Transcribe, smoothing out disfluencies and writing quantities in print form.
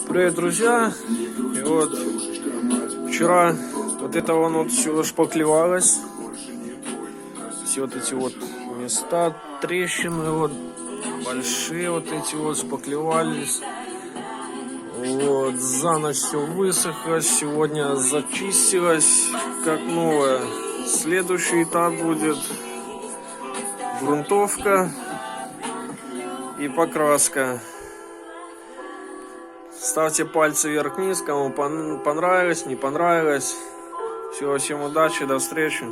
Привет, друзья! И вот вчера вот это вот все шпаклевалось. Все вот эти вот места, трещины вот большие вот эти вот шпаклевались. Вот, за ночь все высохло, сегодня зачистилось как новое. Следующий этап будет грунтовка и покраска. Ставьте пальцы вверх-вниз, кому понравилось, не понравилось. Всего, всем удачи, до встречи.